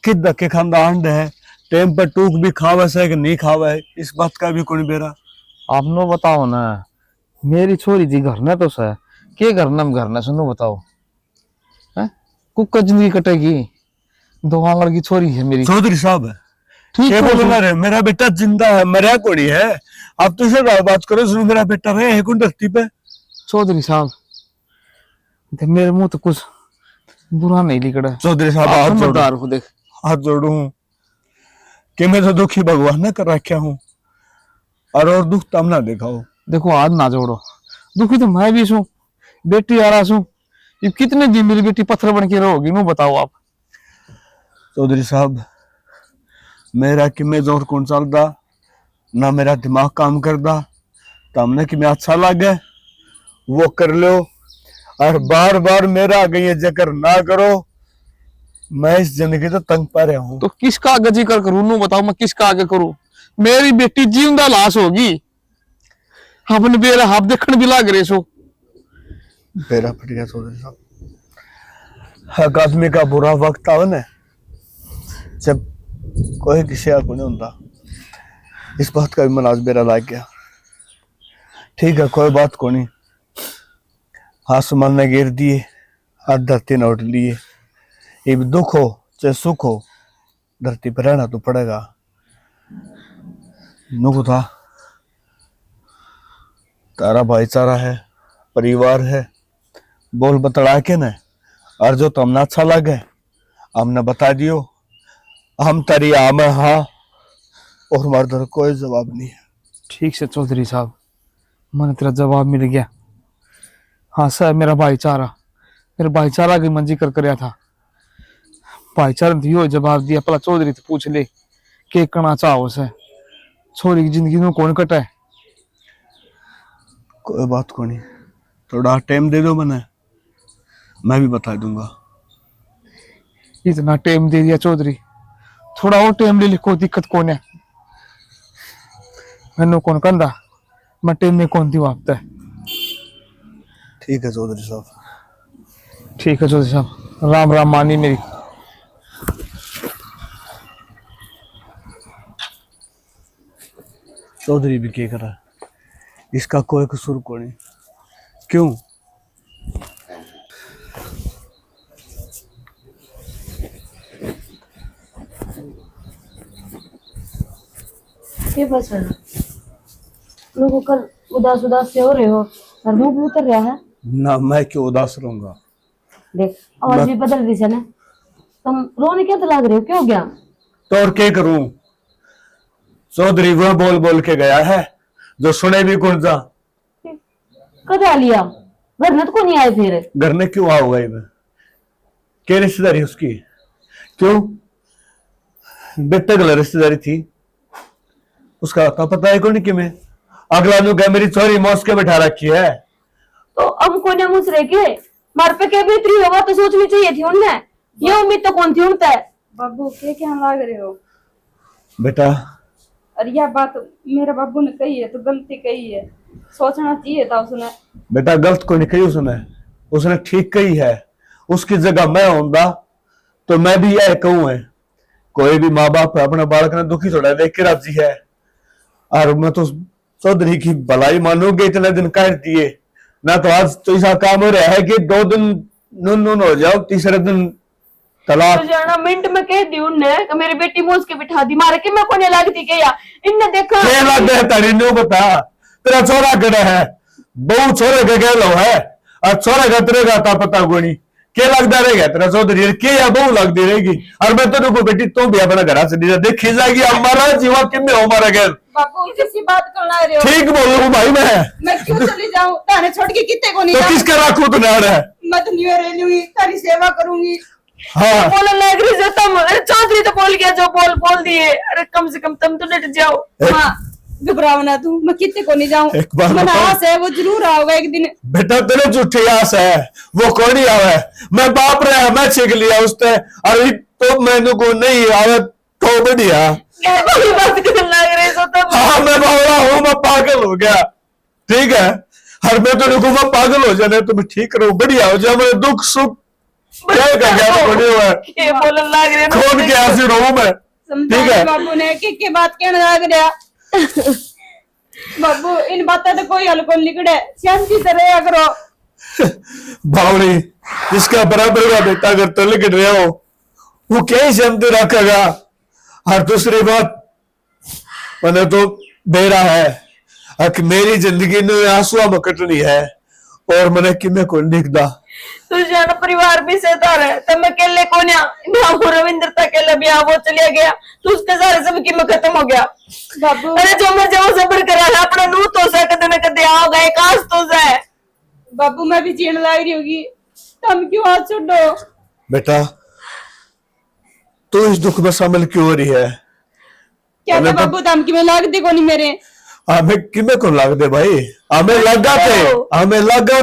किस धक्के खांदा अंड है, टाइम पर टूक भी खावा से कि नहीं खावा है, इस बात का भी कौन बेरा। आप नो बताओ ना, मेरी छोरी जी घर ने तो सह के घर ने सुनो बताओ, है कुक जिंदगी कटेगी, दो आंगड़ की छोरी है मेरी। चौधरी साहब ठीक क्या है, बोलना रे, मेरा बेटा जिंदा है, मरिया कोड़ी है। आप तो सिर्फ बात करो, सुनो मेरा बेटा रहे है कौन धरती पे। चौधरी साहब मेरे मुंह तो कुछ बुरा नहीं लिखड़ा। चौधरी साहब आप हाथ समझदार जोड़ो, हो, देख हाथ जोड़ू कि मैं तो दुखी भगवान ने कर रखा हूँ, और दुख तम ना दिखाओ। देखो हाथ ना जोड़ो, दुखी तो मैं भी छू, बेटी आ रहा छू, ये कितने दिन मेरी बेटी पत्थर बन के रहोगी, नो बताओ आप। चौधरी साहब मेरा कि मैं जोर कौन चलता ना, मेरा दिमाग काम करता, तो हमने कि मैं अच्छा लगे वो कर लो, और बार बार मेरा आगे ये जिक्र ना करो। मैं इस जिंदगी तो तंग पा रहा हूँ। तो किसका आगे जिक्र करूं, नो बताओ मैं किसका आगे करूं। मेरी बेटी जिंदा लाश होगी, अपने बेरा हाथ देखने भी लाग रहे सो। बेरा फट गया चौधरी साहब। हक आदमी का बुरा वक्त आवे ना, जब कोई किसी को नहीं होता, इस बात का भी मन आज बेरा लाग गया। ठीक है, कोई बात को नहीं, आसमान ने गिर दिए, हाथ धरती ने उठ लिए। ये भी दुख हो चाहे सुख हो, धरती पर रहना तो पड़ेगा। नुक था तारा भाईचारा है, परिवार है, बोल बतड़ा के न, और जो तुमने अच्छा लगे हमने बता दियो, हम तारी आम है। हाँ, और हमारे तरफ कोई जवाब नहीं है। ठीक से चौधरी साहब, मैंने तेरा जवाब मिल गया। हाँ सर, मेरा भाईचारा की मंजी कर करया था, भाईचारा ने यो जवाब दिया। पहला चौधरी तो पूछ ले के करना चाहो से, छोरी की जिंदगी में कौन कटा है। कोई बात को नहीं, थोड़ा टाइम दे दो मैंने, मैं भी बता दूंगा। इतना टाइम दे दिया चौधरी, थोड़ा और टाइम ले ले, कोई दिक्कत कौन है। मैंने कौन कंधा, मैं टाइम में कौन थी वापता है। ठीक है चौधरी साहब। ठीक है चौधरी साहब, राम राम मानी मेरी। चौधरी भी क्या कर रहा है, इसका कोई कसूर को नहीं। क्यों? ये बस है लोगों का उदास उदास से हो रहे हो, और मुंह भी उतर रहा है। ना मैं क्यों उदास रहूंगा। देख आवाज भी बदल रही है ना, तुम रोने क्या तो लग रहे हो, क्या हो गया? तो और क्या करूं, चौधरी वह बोल बोल के गया है जो सुने भी कौन सा। कद आ लिया घर में तो को नहीं आए फिर। घर में क्यों आओगा ये, क्या रिश्तेदारी उसकी? क्यों बेटे गला रिश्तेदारी थी, उसका तो पता है कौन कि मैं अगला नु क्या मेरी चोरी मौस के बैठा रखी है। तो हम को ने मुझ रहे के मार पे के बेहतरी होगा तो सोचनी चाहिए थी उनने। ये उम्मीद तो कौन थी उनसे। बाबू क्या लाग रहे हो? बेटा और यह बात मेरे बाबू ने कही है तो गलती कही है, सोचना चाहिए था उसने। बेटा गलत को नहीं कही उसने ठीक कही है। उसकी जगह मैं होंदा तो मैं भी यह कहूं है, कोई भी माँ बाप अपने बालक ने दुखी थोड़ा देख के राजी है। और मैं तो चौधरी की भलाई मानूंगे, इतने दिन कह दिए ना, तो आज तो ऐसा काम हो रहा है कि 2 दिन नून हो जाओ, तीसरे दिन तलाक। तो जाना मिनट में कह दी उनने कि मेरी बेटी मोज के बिठा दी, मारे के मैं कोने लगती के या इनने देखा क्या लग है तारी न्यू बता, तेरा छोरा कड़ा है, बहु छोरे का कह लो है, और छोरा का तेरे का पता गोनी क्या लगता रहेगा तेरा चौधरी के या बहु लगती रहेगी। और मैं तो को बेटी तुम भी अपना घर से देखी जाएगी, हमारा जीवा किन्ने हमारा घर। बाबू किसी बात कर ला रहे हो? ठीक बोल रहा हूँ भाई मैं क्यों चली जाऊं? ताने छोड़ के कितने को नहीं तो जाऊं? किसका राखू तू नाड़ है? मैं तो न्यू रह लूंगी, तारी सेवा करूंगी। हाँ बोलने लग रही जो तुम। अरे चौधरी तो बोल गया जो बोल दिए। अरे कम से कम तुम तो डट जाओ। हाँ घबराओ ना तू, मैं कितने को नहीं जाऊं। एक बार मन बताओ। आस है वो जरूर आओगा एक दिन। बेटा तेरे झूठी आस है, वो कौन नहीं आवे, मैं बाप रहा मैं छीक लिया उसने, और तो मैंने को नहीं आवे तो बढ़िया। क्या कोई बात करने लग रही जो तुम। हाँ मैं बावड़ा हूँ, मैं पागल हो गया, ठीक है। हर मैं तो देखो मैं पागल हो जाने, तुम ठीक रहो, बढ़िया हो जाए, मेरे दुख सुख क्या कर गया तो बड़े हुए ये बोलने लग रहे कौन के ऐसे रहूं मैं, ठीक समझा है। बाबू ने कि बात कहने लग रहा। बाबू इन बातें तो कोई हल को निकले, शांति से रहा करो। बावड़ी जिसका बराबर का बेटा अगर तो लिख रहे हो वो क्या ही शांति रखेगा। और दूसरी बात मैंने तो बेरा है कि मेरी जिंदगी में आंसुआ में कटनी है, और मैंने किमें को दिखदा। तू जाना परिवार भी सहता रहे तब मैं अकेले कौन या रविंद्र तक अकेला भी वो चलिया गया तो उसके सारे सब की में खत्म हो गया। बाबू अरे जो मैं जो सबर करा है अपना नू तो सा कदे न कदे आओगा एक आज तो सा। बाबू मैं भी जीने लग रही होगी, तुम क्यों हाथ छोड़ो? बेटा तू इस दुख में शामिल क्यों हो रही है? क्या था बाबू, धमकी में लाग दी कोनी मेरे। हमें किमें को लग दे भाई, हमें लगा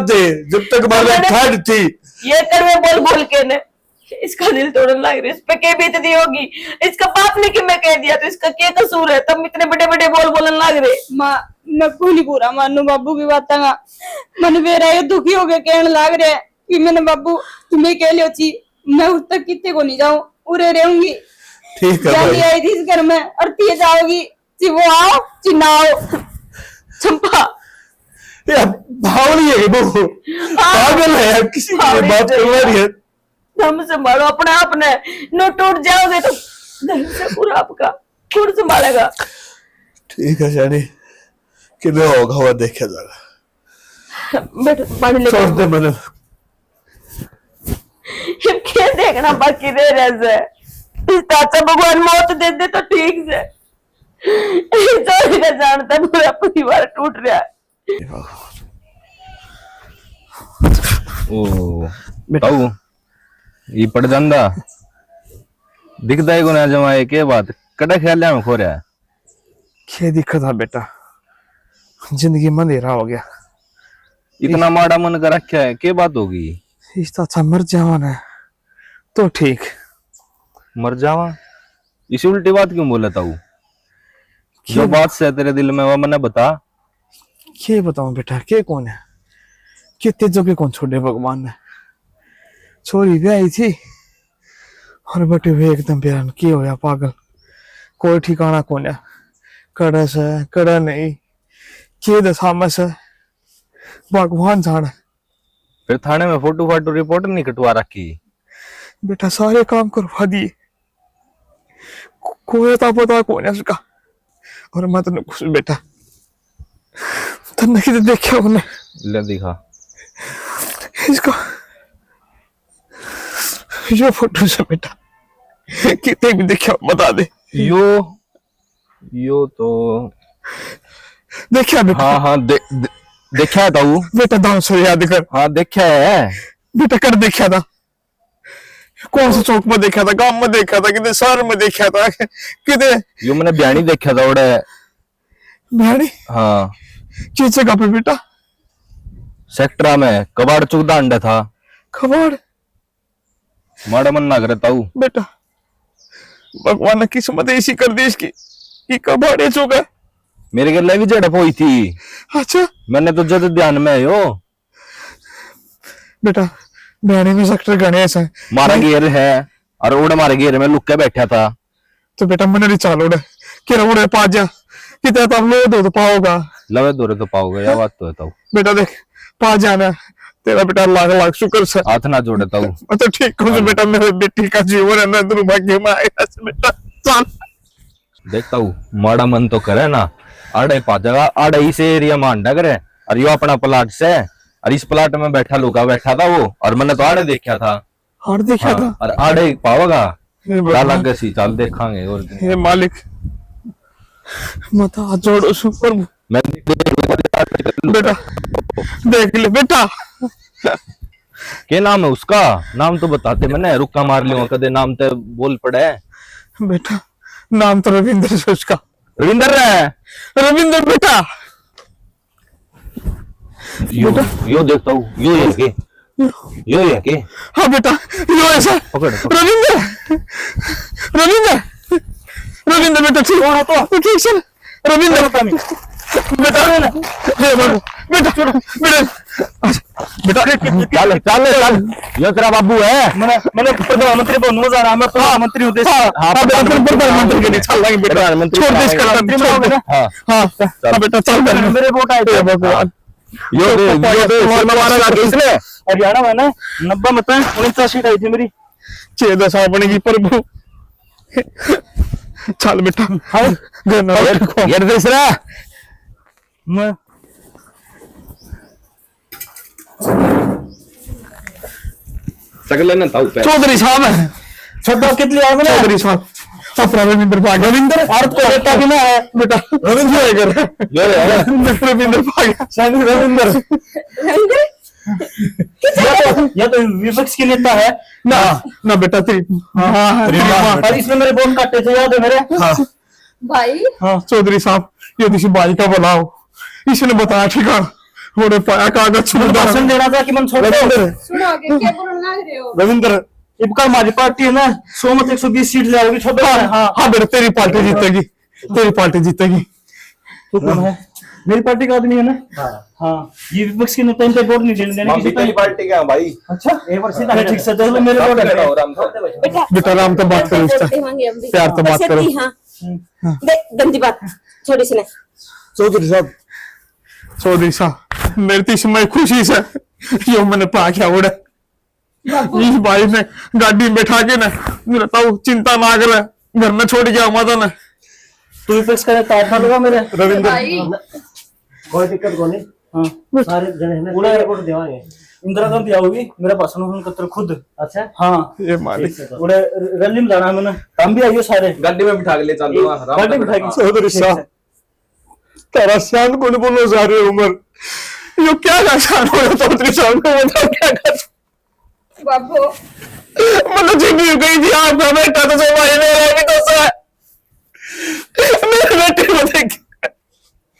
थे जब तक हमारे ठंड थी। ये कर मैं बोल के ने इसका दिल तोड़ने लग रही, इस पे क्या बीतती होगी। इसका बाप ने कि मैं कह दिया तो इसका क्या कसूर है? तब इतने बड़े बड़े बोलने लग रहे। माँ मैं कोई नहीं पूरा मानू बाबू की बात का। मन मेरा ये दुखी हो गया कहने लग रहे कि मैंने बाबू तुम्हें कह लियो ची मैं उस तक कितने को नहीं जाऊं, उरे रहूंगी। ठीक है जानी भाई। आई थी इस घर में और तीए जाओगी, ची वो आओ ची ना आओ। चंपा यार भावली है वो, पागल है यार, किसी की बात कर रही है। दम संभालो अपने आप ने, नो टूट जाओगे तो दम से पूरा आपका कौन संभालेगा? ठीक है जानी कि मैं होगा वो देखा जाएगा। बैठो पानी छोड़ लेकर। दे मैंने। क्या देखना बाकी रह रहा है? चाचा भगवान मौत दे दे तो ठीक से। चोरी का जानता पूरा परिवार टूट रहा है। ओ ताऊ ये पड़ जांदा दिखदा है को ना जमाए के बात कड़ा ख्याल में खो रहा है। क्या दिक्कत है बेटा, जिंदगी में अंधेरा हो गया। इतना माड़ा मन कर रखा है, के बात होगी? इस तो अच्छा मर जावा ना तो ठीक। मर जावा? इसी उल्टी बात क्यों बोला ताऊ? जो बात से तेरे दिल में वो मैंने बता। क्या बताऊं बेटा, के कौन है, कितने जगह कौन छोड़े भगवान ने। छोरी भी आई थी और बटे हुए एकदम बेरान की होया पागल, कोई ठिकाना कौन है, कड़ा से कड़ा नहीं, के दशा में से भगवान जाने। फिर थाने में फोटो फाटो रिपोर्ट नहीं कटवा रखी? बेटा सारे काम करवा दिए, कोई तो पता कौन है उसका। और मैं तेन कुछ बेटा तन्ने कितने देखा उन्हें, ले दिखा इसको यो फोटो से बेटा कितने भी देखा बता दे। यो तो देखा बेटा? हाँ देखा है ताऊ। बेटा दाम से याद कर। हाँ देखा है बेटा कर देखा था, कौन से चौक में देखा था, गांव में देखा था, कितने शहर में देखा था, कितने यो मैंने बयानी देखा था उड़े। बयानी? हाँ किस जगह पे बेटा? सेक्टरा में कबाड़ चुगदा अंडा था। कबाड़ माड़ा मन ना करे ताऊ। बेटा भगवान ने किस्मत ऐसी कर दी इसकी कि कबाड़ ये चुका। मेरे गले भी झड़प हुई थी। अच्छा मैंने तो जब ध्यान में आयो बेटा बहने में सेक्टर गणेश है मारा घेर है और उड़ मारे घेर में लुक के बैठा था। तो बेटा मैंने नहीं चालो उड़े कि उड़े पा जा कितना तब लो दो तो पाओगा लवे दोरे तो पाओगे या बात तो है ताऊ। बेटा देख पा जाना तेरा बेटा लाख लाख शुक्र से हाथ ना जोड़े ताऊ। तो ठीक हो बेटा मेरे बेटी का जीवन है ना दुर्भाग्य में आएगा बेटा चल। देख ताऊ माड़ा मन तो करे ना आड़े पा जाएगा आड़े इस एरिया में अंडा करे और यो अपना प्लाट से और इस प्लाट में बैठा लुका बैठा था वो और मैंने तो आड़े देखा था। और देखा था और आड़े पाओगा अलग सी चल देखांगे और हे मालिक मत हाथ जोड़ो सुपर मैं बेटा देख ले बेटा क्या नाम है उसका नाम तो बताते मैंने रुक्का मार लियो कदे नाम तो बोल पड़े। बेटा नाम तो रविंद्र है उसका। रविंदर है रविंद्र बेटा यो देखता हूँ यो ये के हाँ बेटा यो ऐसा पकड़ रविंद्र रविंद्र रविंद्र बेटा ठीक हो तो ठीक से रविंद्र बेटा बेटा बेटा बेटा चल चल चल ये तेरा बाबू है। मैंने प्रधानमंत्री बनूंगा जा रहा मैं प्रधानमंत्री हूँ देश हाँ प्रधानमंत्री के लिए चल लाएंगे बेटा छोड़ देश का हाँ हाँ बेटा चल मेरे वोट आए थे भगवान यो दे हमारा लागे इसने हरियाणा में ना 90 मत 49 सीट आई थी मेरी 6 10 बनेगी प्रभु चल बेटा ये दूसरा मैं सकल ना ताऊ पे चौधरी साहब है छोटा कितनी आए मैंने चौधरी साहब अपना रविंद्र भाग रविंद्र और तो बेटा भी ना है बेटा रविंद्र आएगा रविंद्र भाग शायद रविंद्र या तो विपक्ष की नेता है ना ना बेटा तेरी और इसमें मेरे बोन काटे थे याद है मेरे भाई हाँ चौधरी साहब ये किसी बाई का बुलाओ इसने बताया ठिकाना होने पाया कागज भाषण देना था कि मन छोड़ सुनो आगे क्या बोलना लग रहे हो। रविंद्र इबका हमारी पार्टी है ना 100 मत 120 सीट ले आओगी छोड़ो हाँ हाँ बेटा तेरी पार्टी जीतेगी तेरी पार्टी जीतेगी। तो कौन है मेरी पार्टी का आदमी है ना हाँ ये विपक्ष के नेता इनका वोट नहीं देने देने किसी तेरी पार्टी क्या भाई। अच्छा एक बार सीधा ठीक से चलो मेरे वोट है बेटा राम तो बात करो इससे प्यार तो बात करो। गंदी बात छोड़ी इसने। चौधरी साहब मेरे तो इसमें खुशी से यो मैंने पा क्या उड़ा इस भाई ने गाड़ी में बैठा के ना मेरा ताऊ चिंता ना करे घर में छोड़ गया माता ने तू विपक्ष का नेता था लगा मेरे रविंद्र कोई दिक्कत को नहीं। हाँ सारे जने ने तेरे वोट देवांगे। इंदिरा गांधी आओगी मेरा भाषण सुन कर खुद अच्छा हाँ ये मालिक उड़े रैली में जाना है मैंने हम भी आइए सारे गाड़ी में बिठा के ले चल गाड़ी में बिठाएगी चौधरी साहब तेरा शान को बोलो जा रहे उम्र यो क्या का शान हो चौधरी साहब को बताओ क्या कर बाबू मतलब जिंदगी हो गई थी आपका बेटा तो सब भाई मेरा भी तो सा मेरे बेटे को देख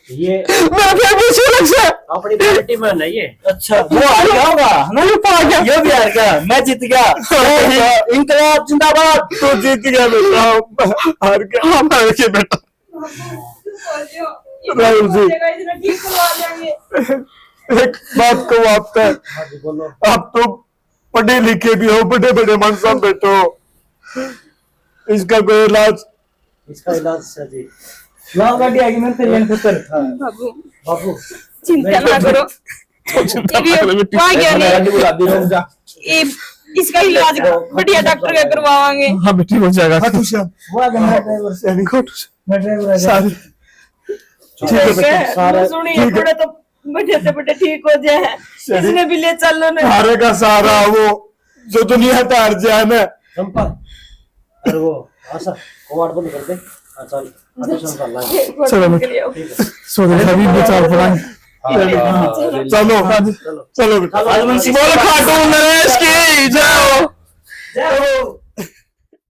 ये मैं फिर पूछू लग से अपनी पार्टी में नहीं है। अच्छा वो हार गया होगा ना ये पा गया ये भी हार गया मैं जीत गया इनकलाब जिंदाबाद तो जीत गया बेटा हार गया हम हार गए बेटा राहुल जी ठीक करवा देंगे। एक बात को आप आप तो पढ़े लिखे भी हो बड़े बड़े मनसा बैठो इसका कोई इलाज इसका इलाज सर लाओ गाड़ी आएगी मैं तेरे लेने पुत्र बाबू बाबू चिंता ना करो वहाँ गया नहीं गाड़ी बुला दी रुक जा। ये इसका इलाज बढ़िया डॉक्टर का करवाएंगे। हाँ बेटी हो जाएगा वो आ गया मेरा ड्राइवर से मैं ड्राइवर आ गया सारी ठीक है बेटा सारा सुनिए थोड़े तो बढ़िया से बढ़िया ठीक हो जाए इसने भी ले चलो ना। हारे का सहारा वो जो दुनिया का हार जाए ना चंपा अरे वो आशा कवाड़ बंद कर दे। हाँ चल चल लाए चलो बेटा सोने का भी विचार पड़ा चलो चलो बेटा आज मन बोल खाटू नरेश की जाओ जय हो।